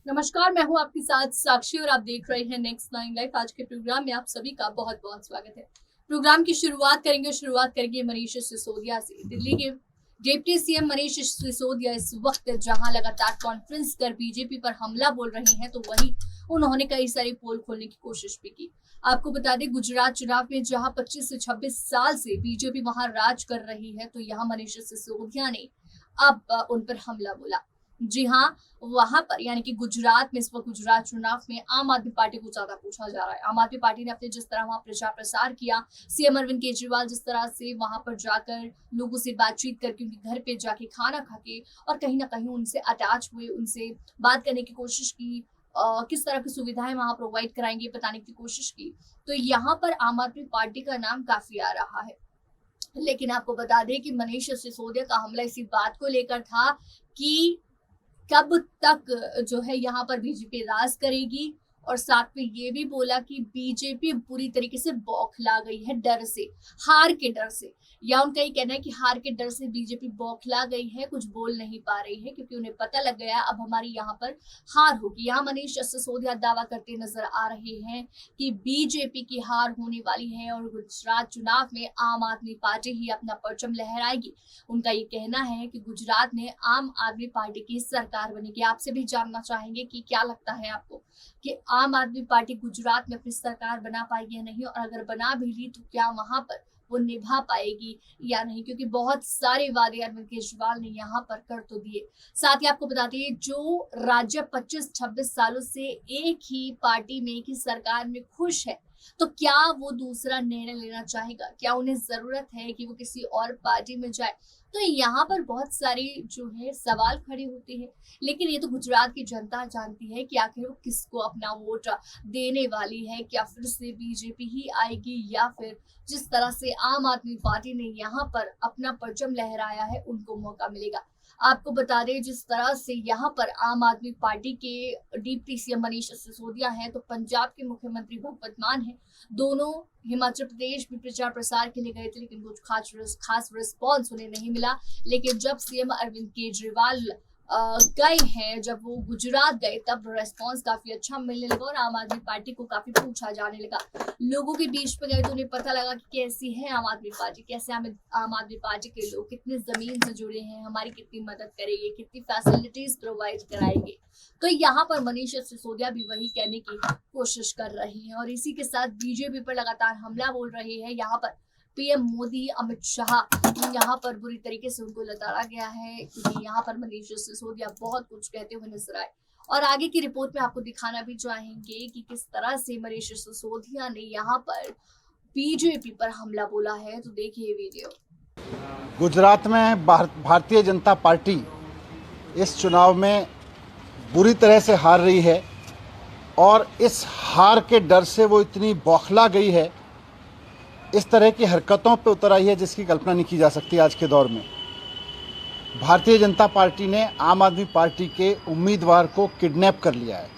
नमस्कार, मैं हूं आपके साथ साक्षी और आप देख रहे हैं नेक्स्ट 9 लाइफ। आज के प्रोग्राम में आप सभी का बहुत बहुत स्वागत है। प्रोग्राम की शुरुआत करेंगे मनीष सिसोदिया से। दिल्ली के डिप्टी सीएम मनीष सिसोदिया इस वक्त जहां लगातार कॉन्फ्रेंस कर बीजेपी पर हमला बोल रहे हैं, तो वहीं उन्होंने कई सारी पोल खोलने की कोशिश भी की। आपको बता दें, गुजरात चुनाव में जहां 25 से 26 साल से बीजेपी वहां राज कर रही है, तो यहाँ मनीष सिसोदिया ने अब उन पर हमला बोला। जी हाँ, वहां पर यानी कि गुजरात में इस वक्त गुजरात चुनाव में आम आदमी पार्टी को ज्यादा पूछा जा रहा है। आम आदमी पार्टी ने अपने जिस तरह वहां प्रचार प्रसार किया, सीएम अरविंद केजरीवाल जिस तरह से वहां पर जाकर लोगों से बातचीत करके, उनके घर पे जाके खाना खा के और कहीं ना कहीं उनसे अटैच हुए, उनसे बात करने की कोशिश की, किस तरह की सुविधाएं वहां प्रोवाइड कराएंगे बताने की कोशिश की, तो यहाँ पर आम आदमी पार्टी का नाम काफी आ रहा है। लेकिन आपको बता दें कि मनीष सिसोदिया का हमला इसी बात को लेकर था कि कब तक जो है यहाँ पर बीजेपी राज करेगी, और साथ में ये भी बोला कि बीजेपी पूरी तरीके से बौखला गई है डर से, हार के डर से, या उनका ये कहना है कि हार के डर से बीजेपी बौखला गई है, कुछ बोल नहीं पा रही है क्योंकि उन्हें पता लग गया अब हमारी यहाँ पर हार होगी। यहाँ मनीष सिसोदिया दावा करते नजर आ रहे हैं कि बीजेपी की हार होने वाली है और गुजरात चुनाव में आम आदमी पार्टी ही अपना परचम लहराएगी। उनका ये कहना है कि गुजरात में आम आदमी पार्टी की सरकार बनेगी। आपसे भी जानना चाहेंगे कि क्या लगता है आपको कि आम आदमी पार्टी गुजरात में अपनी सरकार बना पाएगी या नहीं, और अगर बना भी ली तो क्या वहां पर वो निभा पाएगी या नहीं, क्योंकि बहुत सारे वादे अरविंद केजरीवाल ने यहाँ पर कर तो दिए। साथ ही आपको बताते हैं, जो राज्य 25-26 सालों से एक ही पार्टी में, एक ही सरकार में खुश है, तो क्या वो दूसरा निर्णय लेना चाहेगा? क्या उन्हें जरूरत है कि वो किसी और पार्टी में जाए? तो यहाँ पर बहुत सारे जो है सवाल खड़े होते हैं। लेकिन ये तो गुजरात की जनता जानती है कि आखिर वो किसको अपना वोट देने वाली है। क्या फिर से बीजेपी ही आएगी, या फिर जिस तरह से आम आदमी पार्टी ने यहाँ पर अपना परचम लहराया है उनको मौका मिलेगा? आपको बता दें, जिस तरह से यहाँ पर आम आदमी पार्टी के डिप्टी सीएम मनीष सिसोदिया हैं, तो पंजाब के मुख्यमंत्री भगवंत मान हैं, दोनों हिमाचल प्रदेश में प्रचार प्रसार के लिए गए थे, लेकिन कुछ खास रिस्पॉन्स उन्हें नहीं मिला। लेकिन जब सीएम अरविंद केजरीवाल गए हैं, जब वो गुजरात गए, तब रेस्पॉन्स काफी अच्छा मिलने लगा और आम आदमी पार्टी को काफी पूछा जाने लगा। लोगों के बीच में गए तो उन्हें पता लगा कि कैसी है आम आदमी पार्टी, कैसे आम आदमी पार्टी के लोग कितने जमीन से जुड़े हैं, हमारी कितनी मदद करेंगे, कितनी फैसिलिटीज प्रोवाइड कराएंगे। तो यहाँ पर मनीष सिसोदिया भी वही कहने की कोशिश कर रहे हैं और इसी के साथ बीजेपी पर लगातार हमला बोल रहे हैं। यहाँ पर पीएम मोदी, अमित शाह, यहाँ पर बुरी तरीके से उनको लताड़ा गया है क्योंकि यहाँ पर मनीष सिसोदिया बहुत कुछ कहते हुए नजर आए। और आगे की रिपोर्ट में आपको दिखाना भी चाहेंगे कि किस तरह से मनीष सिसोदिया ने यहाँ पर बीजेपी पर हमला बोला है। तो देखिए वीडियो। गुजरात में भारतीय जनता पार्टी इस चुनाव में बुरी तरह से हार रही है और इस हार के डर से वो इतनी बौखला गई है, इस तरह की हरकतों पे उतर आई है जिसकी कल्पना नहीं की जा सकती। आज के दौर में भारतीय जनता पार्टी ने आम आदमी पार्टी के उम्मीदवार को किडनैप कर लिया है।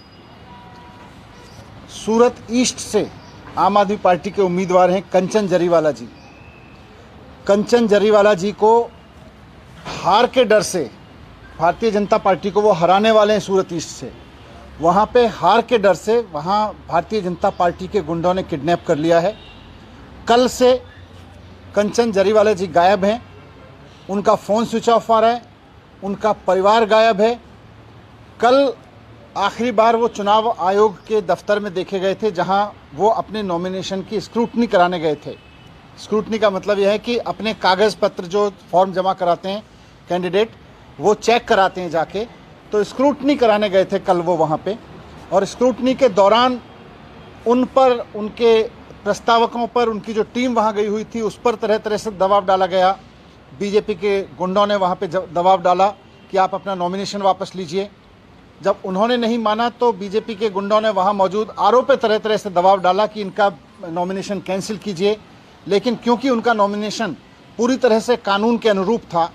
सूरत ईस्ट से आम आदमी पार्टी के उम्मीदवार हैं कंचन जरीवाला जी। कंचन जरीवाला जी को हार के डर से, भारतीय जनता पार्टी को वो हराने वाले हैं सूरत ईस्ट से, वहाँ पे हार के डर से वहाँ भारतीय जनता पार्टी के गुंडों ने किडनैप कर लिया है। कल से कंचन जरीवाला जी गायब हैं, उनका फ़ोन स्विच ऑफ आ रहा है, उनका परिवार गायब है। कल आखिरी बार वो चुनाव आयोग के दफ्तर में देखे गए थे जहां वो अपने नॉमिनेशन की स्क्रूटनी कराने गए थे। स्क्रूटनी का मतलब यह है कि अपने कागज़ पत्र जो फॉर्म जमा कराते हैं कैंडिडेट, वो चेक कराते हैं जाके, तो स्क्रूटनी कराने गए थे कल वो वहाँ पे। और स्क्रूटनी के दौरान उन पर, उनके प्रस्तावकों पर, उनकी जो टीम वहाँ गई हुई थी उस पर तरह तरह से दबाव डाला गया। बीजेपी के गुंडों ने वहाँ पे दबाव डाला कि आप अपना नॉमिनेशन वापस लीजिए। जब उन्होंने नहीं माना तो बीजेपी के गुंडों ने वहाँ मौजूद आरओ पे तरह तरह से दबाव डाला कि इनका नॉमिनेशन कैंसिल कीजिए। लेकिन क्योंकि उनका नॉमिनेशन पूरी तरह से कानून के अनुरूप था,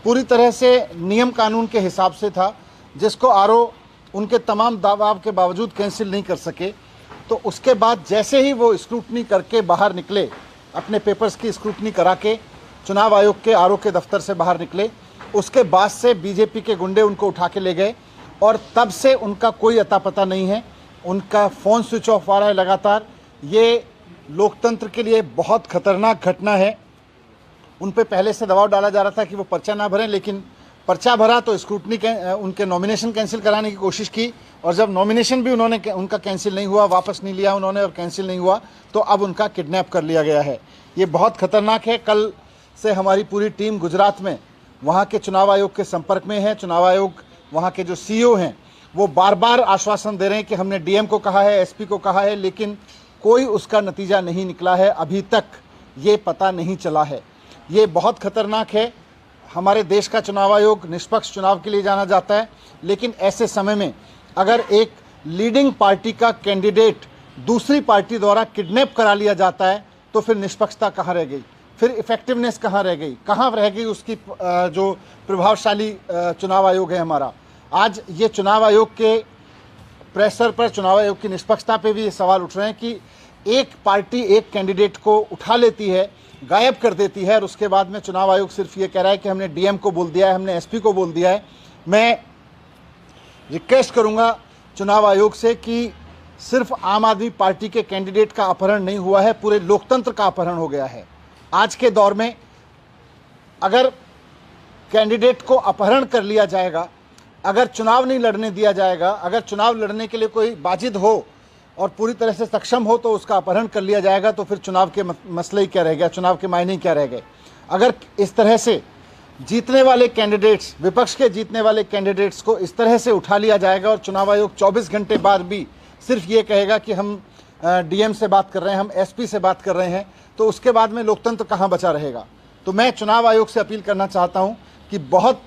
पूरी तरह से नियम कानून के हिसाब से था, जिसको आरओ उनके तमाम दबाव के बावजूद कैंसिल नहीं कर सके, तो उसके बाद जैसे ही वो स्क्रूटनी करके बाहर निकले, अपने पेपर्स की स्क्रूटनी करा के चुनाव आयोग के आरओ के दफ्तर से बाहर निकले, उसके बाद से बीजेपी के गुंडे उनको उठा के ले गए और तब से उनका कोई अता पता नहीं है। उनका फ़ोन स्विच ऑफ आ रहा है लगातार। ये लोकतंत्र के लिए बहुत खतरनाक घटना है। उन पे पहले से दबाव डाला जा रहा था कि वो पर्चा ना भरें, लेकिन पर्चा भरा तो स्क्रूटनी उनके नॉमिनेशन कैंसिल कराने की कोशिश की, और जब नॉमिनेशन भी उनका कैंसिल नहीं हुआ, वापस नहीं लिया उन्होंने और कैंसिल नहीं हुआ, तो अब उनका किडनैप कर लिया गया है। ये बहुत खतरनाक है। कल से हमारी पूरी टीम गुजरात में वहाँ के चुनाव आयोग के संपर्क में है। चुनाव आयोग वहाँ के जो CEO हैं वो बार बार आश्वासन दे रहे हैं कि हमने DM को कहा है, SP को कहा है, लेकिन कोई उसका नतीजा नहीं निकला है। अभी तक ये पता नहीं चला है। ये बहुत खतरनाक है। हमारे देश का चुनाव आयोग निष्पक्ष चुनाव के लिए जाना जाता है, लेकिन ऐसे समय में अगर एक लीडिंग पार्टी का कैंडिडेट दूसरी पार्टी द्वारा किडनैप करा लिया जाता है तो फिर निष्पक्षता कहाँ रह गई, फिर इफेक्टिवनेस कहाँ रह गई, कहाँ रह गई उसकी जो प्रभावशाली चुनाव आयोग है हमारा। आज ये चुनाव आयोग के प्रेशर पर, चुनाव आयोग की निष्पक्षता पे भी ये सवाल उठ रहे हैं कि एक पार्टी एक कैंडिडेट को उठा लेती है, गायब कर देती है, और उसके बाद में चुनाव आयोग सिर्फ ये कह रहा है कि हमने DM को बोल दिया है, हमने SP को बोल दिया है। मैं रिक्वेस्ट करूंगा चुनाव आयोग से कि सिर्फ आम आदमी पार्टी के कैंडिडेट का अपहरण नहीं हुआ है, पूरे लोकतंत्र का अपहरण हो गया है। आज के दौर में अगर कैंडिडेट को अपहरण कर लिया जाएगा, अगर चुनाव नहीं लड़ने दिया जाएगा, अगर चुनाव लड़ने के लिए कोई बाजिद हो और पूरी तरह से सक्षम हो तो उसका अपहरण कर लिया जाएगा, तो फिर चुनाव के मसले ही क्या रह गया, चुनाव के मायने ही क्या रह गए। अगर इस तरह से जीतने वाले कैंडिडेट्स, विपक्ष के जीतने वाले कैंडिडेट्स को इस तरह से उठा लिया जाएगा और चुनाव आयोग 24 घंटे बाद भी सिर्फ ये कहेगा कि हम DM से बात कर रहे हैं, हम SP से बात कर रहे हैं, तो उसके बाद में लोकतंत्र कहाँ बचा रहेगा। तो मैं चुनाव आयोग से अपील करना चाहता हूँ कि बहुत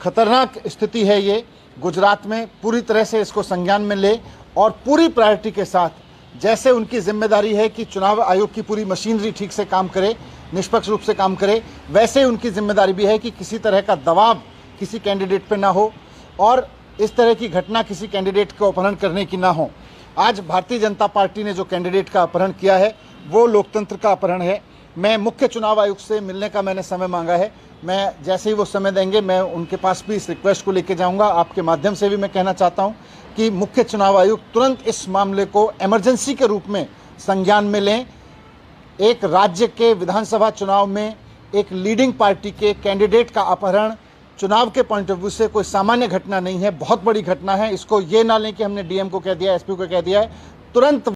खतरनाक स्थिति है ये गुजरात में, पूरी तरह से इसको संज्ञान में ले और पूरी प्रायोरिटी के साथ, जैसे उनकी जिम्मेदारी है कि चुनाव आयोग की पूरी मशीनरी ठीक से काम करे, निष्पक्ष रूप से काम करे, वैसे उनकी जिम्मेदारी भी है कि किसी तरह का दबाव किसी कैंडिडेट पे ना हो और इस तरह की घटना किसी कैंडिडेट को अपहरण करने की ना हो। आज भारतीय जनता पार्टी ने जो कैंडिडेट का अपहरण किया है वो लोकतंत्र का अपहरण है। मैं मुख्य चुनाव आयुक्त से मिलने का मैंने समय मांगा है। मैं जैसे ही वो समय देंगे मैं उनके पास भी इस रिक्वेस्ट को लेके जाऊंगा। आपके माध्यम से भी मैं कहना चाहता हूं कि मुख्य चुनाव आयुक्त तुरंत इस मामले को इमरजेंसी के रूप में संज्ञान में लें। एक राज्य के विधानसभा चुनाव में एक लीडिंग पार्टी के कैंडिडेट का अपहरण चुनाव के पॉइंट ऑफ व्यू से कोई सामान्य घटना नहीं है, बहुत बड़ी घटना है। इसको ये ना लें कि हमने DM को कह दिया, SP को कह दिया है। तुरंत